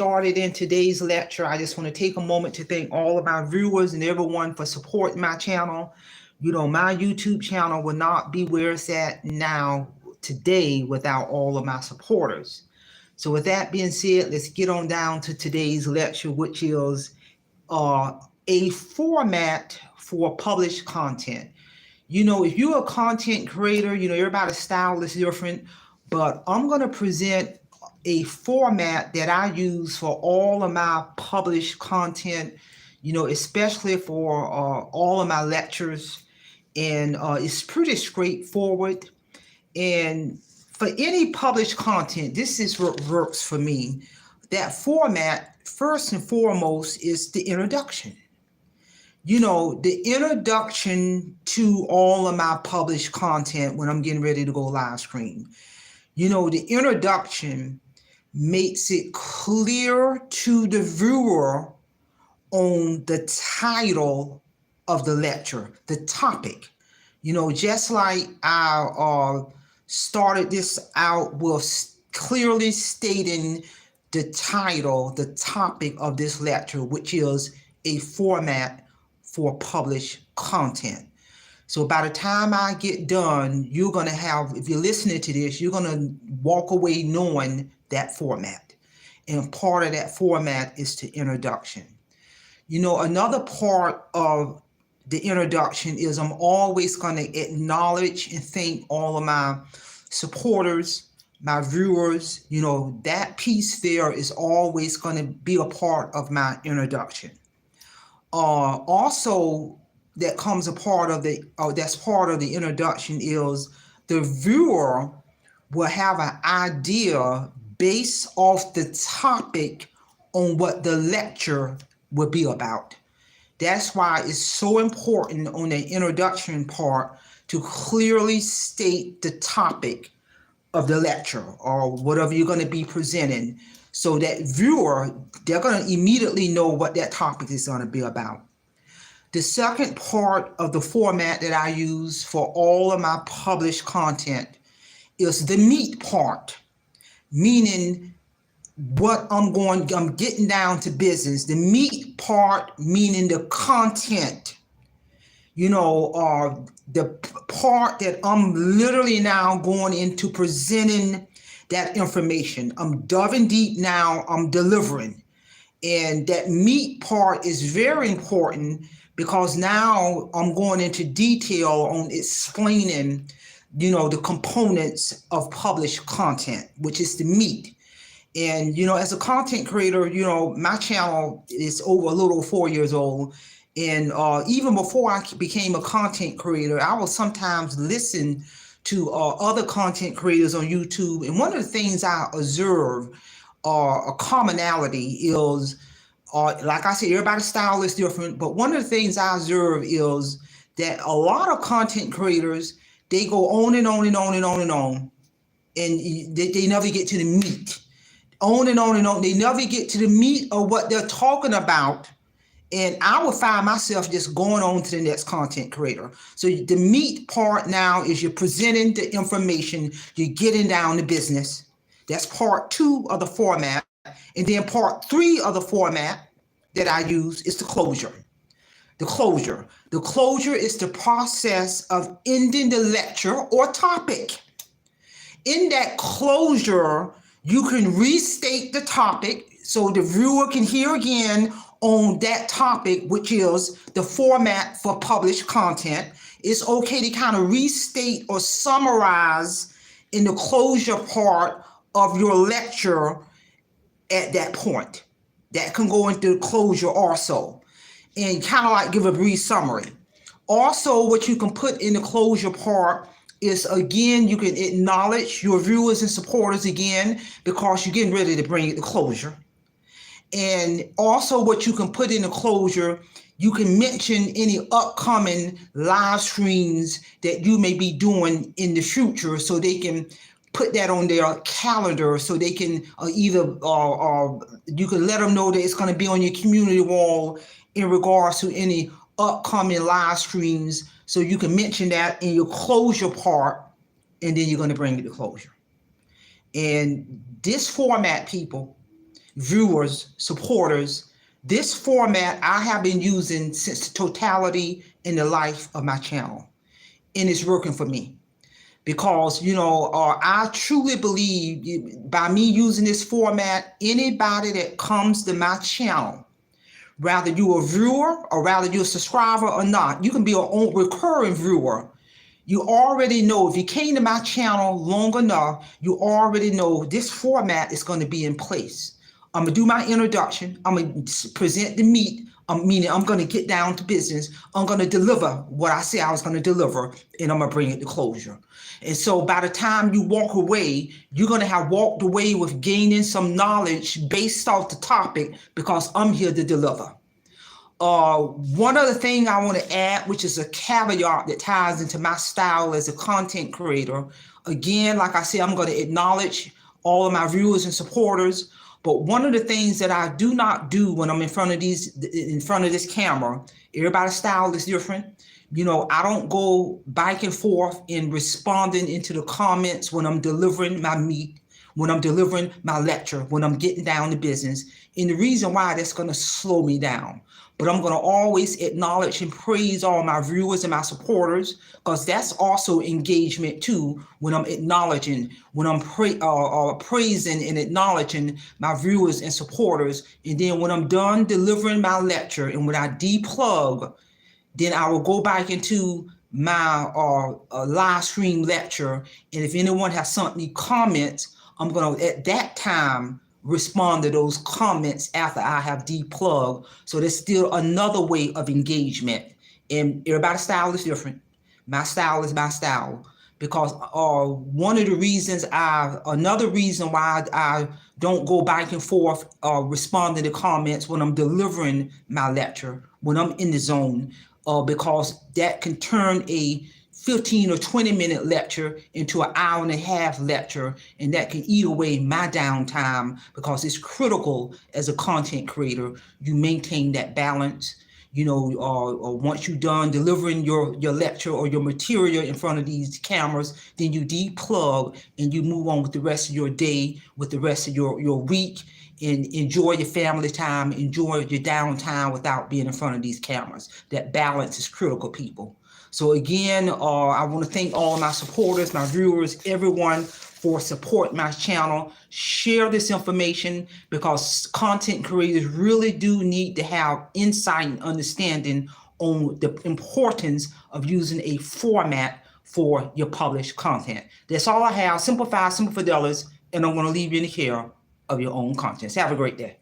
started in today's lecture, I just want to take a moment to thank all of my viewers and everyone for supporting my channel. You know, my YouTube channel will not be where it's at now today without all of my supporters. So with that being said, let's get on down to today's lecture, which is a format for published content. You know, if you're a content creator, you know, everybody's style is different, but I'm going to present a format that I use for all of my published content, you know, especially for all of my lectures. And it's pretty straightforward. And for any published content, this is what works for me. That format, first and foremost, is the introduction. You know, the introduction to all of my published content when I'm getting ready to go live stream. You know, the introduction makes it clear to the viewer on the title of the lecture, the topic. You know, just like I started this out with clearly stating the title, the topic of this lecture, which is a format for published content. So by the time I get done, you're going to have, if you're listening to this, you're going to walk away knowing that format. And part of that format is the introduction. You know, another part of the introduction is I'm always going to acknowledge and thank all of my supporters, my viewers. You know, that piece there is always going to be a part of my introduction. Also, that comes a part of the, that's part of the introduction is the viewer will have an idea based off the topic on what the lecture will be about. That's why it's so important on the introduction part to clearly state the topic of the lecture or whatever you're going to be presenting, so that viewer, they're going to immediately know what that topic is going to be about. The second part of the format that I use for all of my published content is the meat part, meaning what I'm getting down to business. The meat part meaning the content, you know, the part that I'm literally now going into presenting that information. I'm diving deep now, I'm delivering. And that meat part is very important because now I'm going into detail on explaining, you know, the components of published content, which is the meat. And, you know, as a content creator, you know, my channel is over a little 4 years old. And even before I became a content creator, I will sometimes listen to other content creators on YouTube. And one of the things I observe, a commonality is, like I said, everybody's style is different. But one of the things I observe is that a lot of content creators, they go on and on and on and on and on. And they never get to the meat. On and on and on. They never get to the meat of what they're talking about. And I will find myself just going on to the next content creator. So the meat part now is you're presenting the information, you're getting down to business. That's part 2 of the format. And then part 3 of the format that I use is the closure. The closure. The closure is the process of ending the lecture or topic. In that closure, you can restate the topic so the viewer can hear again on that topic, which is the format for published content. It's okay to kind of restate or summarize in the closure part of your lecture at that point. That can go into the closure also, and kind of like give a brief summary. Also, what you can put in the closure part is, again, you can acknowledge your viewers and supporters again, because you're getting ready to bring it to closure. And also what you can put in the closure, you can mention any upcoming live streams that you may be doing in the future, so they can put that on their calendar, so they can either you can let them know that it's going to be on your community wall in regards to any upcoming live streams. So you can mention that in your closure part, and then you're going to bring it to closure. And this format, people, viewers, supporters, this format I have been using since the totality in the life of my channel, and it's working for me. Because I truly believe by me using this format, anybody that comes to my channel, rather you a viewer or rather you a subscriber or not, you can be a recurring viewer. You already know, if you came to my channel long enough, you already know this format is going to be in place. I'm going to do my introduction. I'm going to present the meat, meaning I'm going to get down to business. I'm going to deliver what I said I was going to deliver, and I'm going to bring it to closure. And so by the time you walk away, you're going to have walked away with gaining some knowledge based off the topic, because I'm here to deliver. One other thing I want to add, which is a caveat that ties into my style as a content creator. Again, like I said, I'm going to acknowledge all of my viewers and supporters. But one of the things that I do not do when I'm in front of this camera, everybody's style is different. I don't go back and forth in responding into the comments when I'm delivering my meat, when I'm delivering my lecture, when I'm getting down to business. And the reason why, that's going to slow me down. But I'm going to always acknowledge and praise all my viewers and my supporters, because that's also engagement too, when I'm acknowledging, when I'm praising and acknowledging my viewers and supporters. And then when I'm done delivering my lecture and when I deplug, then I will go back into my live stream lecture. And if anyone has something, comments, I'm going to, at that time, respond to those comments after I have deplugged. So there's still another way of engagement. And everybody's style is different. My style is my style. Because one of the reasons another reason why I don't go back and forth responding to comments when I'm delivering my lecture, when I'm in the zone, because that can turn a 15 or 20 minute lecture into an hour and a half lecture, and that can eat away my downtime, because it's critical as a content creator you maintain that balance. Once you're done delivering your lecture or your material in front of these cameras, then you deplug and you move on with the rest of your day, with the rest of your week, and enjoy your family time, enjoy your downtime without being in front of these cameras. That balance is critical, people. So again, I want to thank all of my supporters, my viewers, everyone for supporting my channel. Share this information, because content creators really do need to have insight and understanding on the importance of using a format for your published content. That's all I have. Simple Files, Simple Fidelis, and I'm going to leave you in the care of your own conscience. Have a great day.